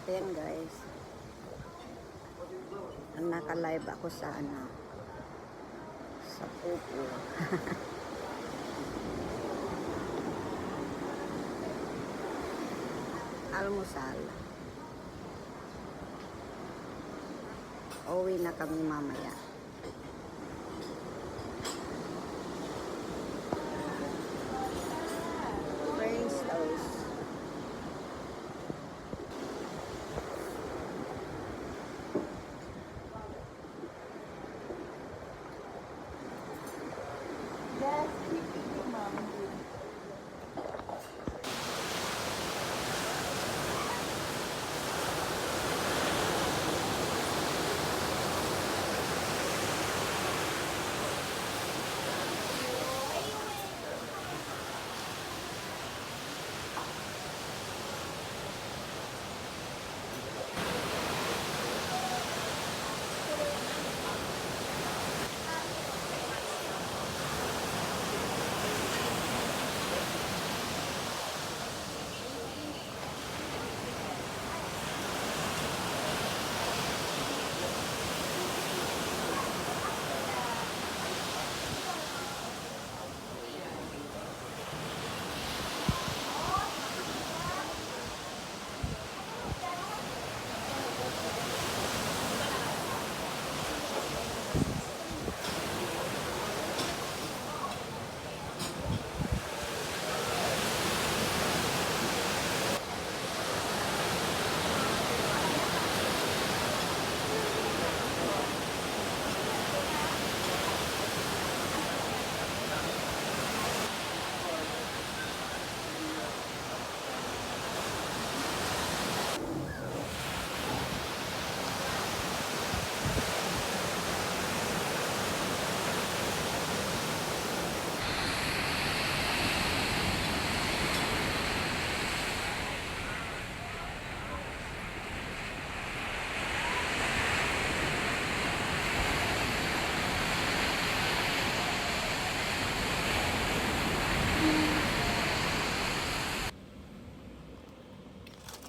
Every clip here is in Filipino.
Ayan guys, naka-live ako sa sa pupo. Almusal. Uwi na kami mamaya. French toast.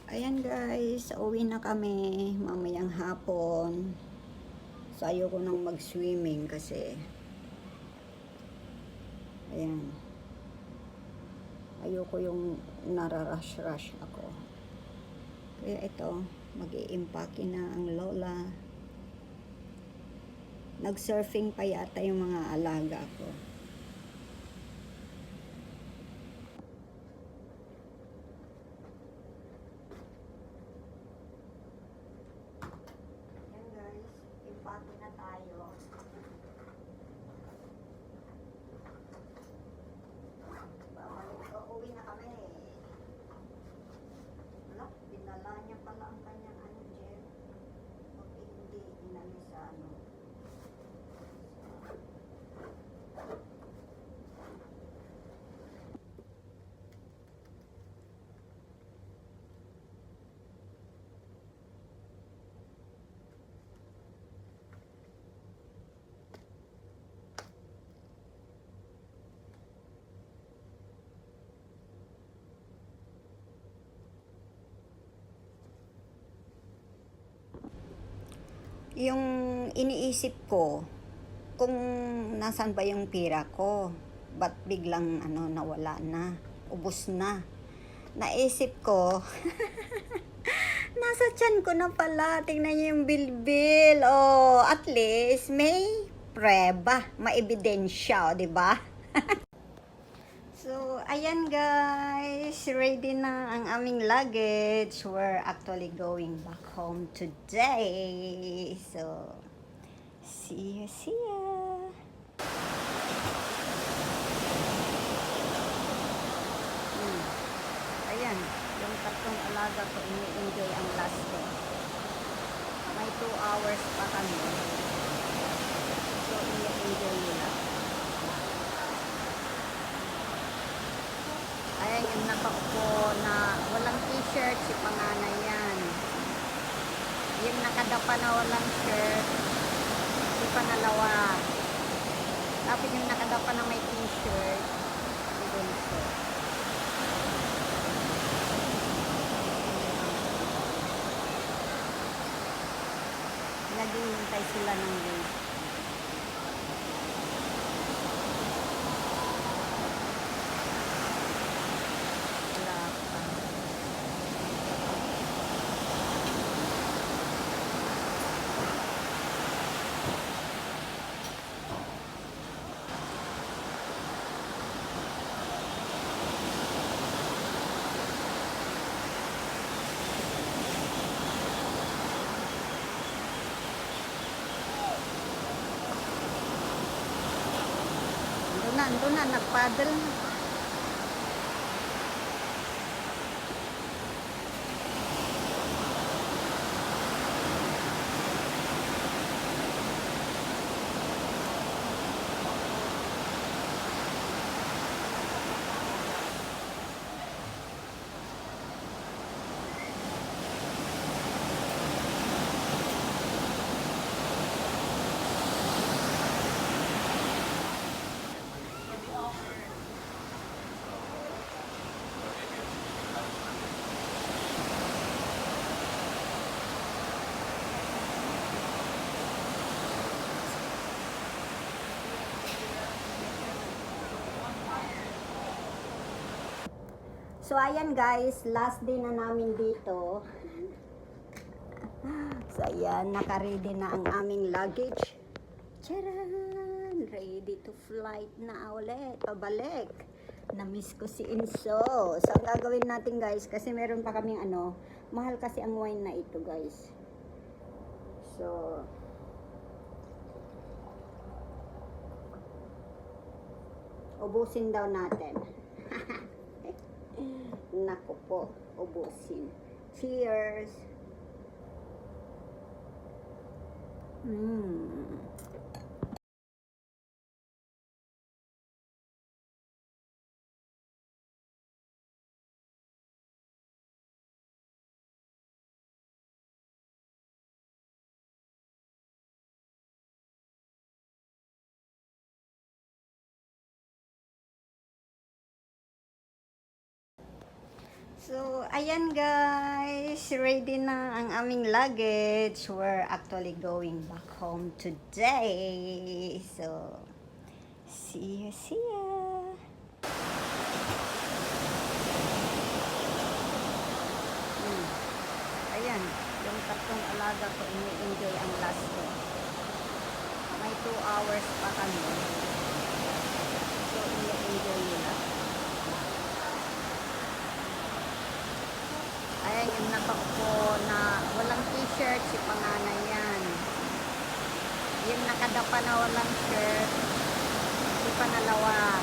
Ayan guys, uwi na kami mamayang hapon. So ayoko nang mag-swimming kasi ayan, ayoko yung nararush-rush ako. Kaya ito, mag-i-impake na ang lola. Nag-surfing pa yata yung mga alaga ko. Impake na tayo. Uwi na kami. Wala, dinala niya pala ang kanyang Jeff. Buti hindi inalis sa yung iniisip ko kung nasaan ba yung pira ko, ba't biglang nawala na, ubos na. Naisip ko nasa tiyan ko na pala. Tingnan niyo yung bilbil. Oh, at least may preba, may ebidensya, di ba? So, ayan guys, ready na ang aming luggage. We're actually going back home today. So, see ya. Ayan, yung tatlong alaga ko, ini-enjoy ang last day. May 2 hours pa kami. So, ini-enjoy nila. Ayan yung nakaupo na walang t-shirt, si panganay yan. Yung nakadapa na walang shirt, si pangalawa. Tapos yung nakadapa na may t-shirt, si bunso. Naghihintay sila ng lift. Wala pa. Ando na, nagpaddle na. So, ayan guys, last day na namin dito. So, ayan, naka-ready na ang aming luggage. Charan! Ready to flight na ulit. Pabalik. Na-miss ko si Inso. So, ang gagawin natin guys, kasi meron pa kaming mahal kasi ang wine na ito guys. So, ubusin daw natin. Naku po, ubusin. Cheers! So, ayan guys, ready na ang aming luggage. We're actually going back home today. So, see ya. Ayan, yung tatlong alaga ko, ini-enjoy ang last day. May 2 hours pa kami. So, ini-enjoy nila. Ayan yung nakaupo na walang t-shirt, si panganay yan. Yung nakadapa na walang shirt, si panalawa.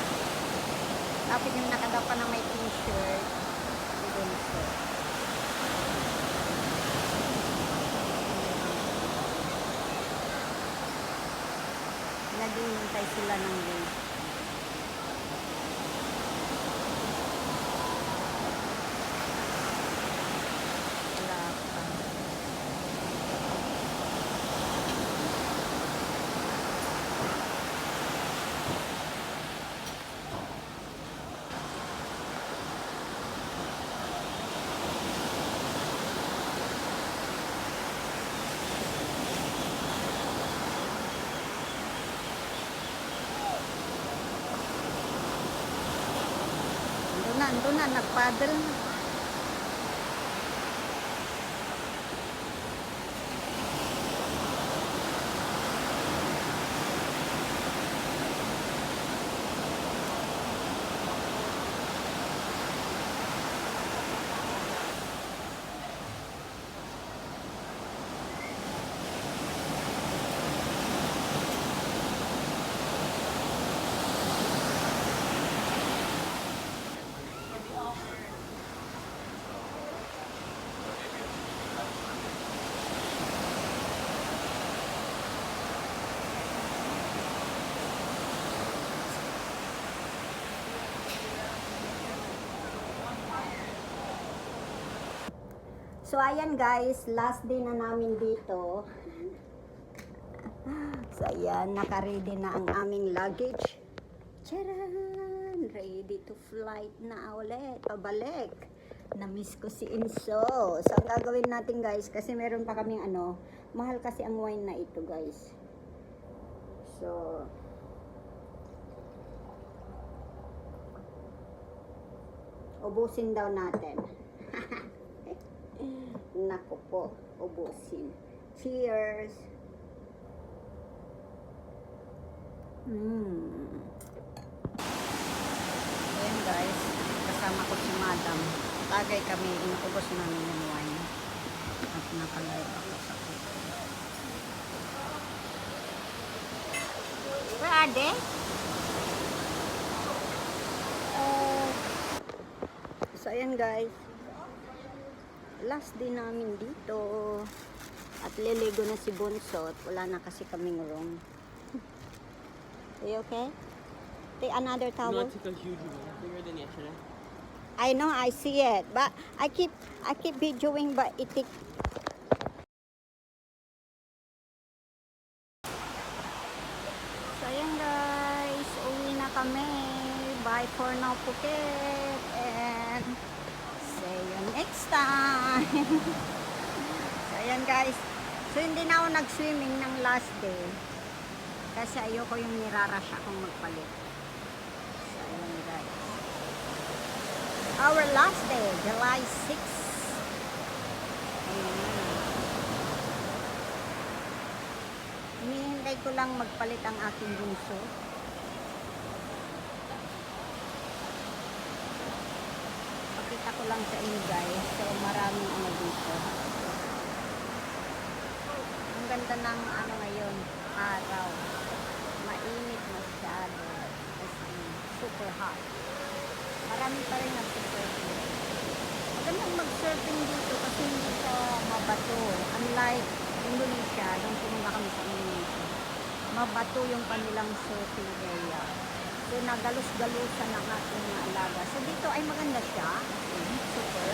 Tapos yung nakadapa na may t-shirt, si Bunso. Naghihintay sila ng lift. Ando na, nagpaddle na. So, ayan guys, last day na namin dito. So, ayan, naka-ready na ang aming luggage. Charan! Ready to flight na ulit. Pabalik. Na-miss ko si Inso. So, ang gagawin natin guys, kasi meron pa kaming Mahal kasi ang wine na ito, guys. So, ubusin daw natin. Naku po, ubusin. Cheers! Ayan guys, kasama ko si Madam. Tagay kami, inubos namin yung wine. At nakalive ako sa kuko. Where are they? So ayan guys, last day namin dito. At liligo na si Bunso at wala na kasi kaming room. Are you okay? Take another No, towel. I took a huge one, bigger than yesterday. I know, I see it, but I keep videoing, but it take. So ayan guys, uwi na kami. Bye for now, Phuket, and see you next time. So ayan guys, so hindi na ako nag-swimming ng last day kasi ayoko yung nirarash akong magpalit. So ayan guys, our last day, July 6. Hinihintay ko lang magpalit ang aking bunso. Pakita ko lang sa inyo guys. So maraming ano dito. Ang ganda ng ano ngayon, araw. Mainit masyado. Kasi super hot. Marami pa rin nag-surfing. Magandang mag-surfing dito kasi hindi siya mabato. Unlike Indonesia, nung pumunta kami sa Indonesia, mabato yung kanilang surfing area. So nagalus-galusan ng aking alaga. So dito ay maganda siya. Super.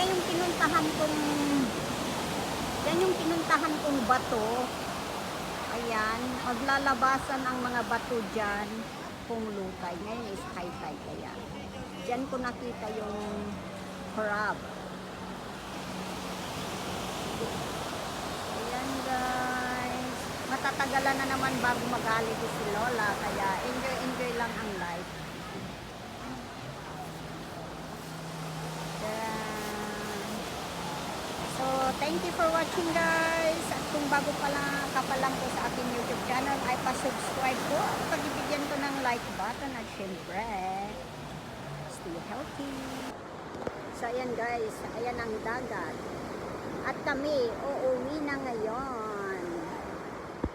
Yan yung pinuntahan kong bato. Ayan, maglalabasan ang mga bato dyan kung lutay. Ngayon is high tide kaya. Diyan ko nakita yung crab. Ayan guys. Matatagalan na naman bago mag-holiday si Lola. Kaya enjoy lang ang life. So, thank you for watching guys. At kung bago ka pa lang po sa aking YouTube channel, ay pa-subscribe po. Pag-ibigyan ko ng like button at syempre, stay healthy. So, ayan guys. Ayan ang dagat. At kami, uuwi na ngayon.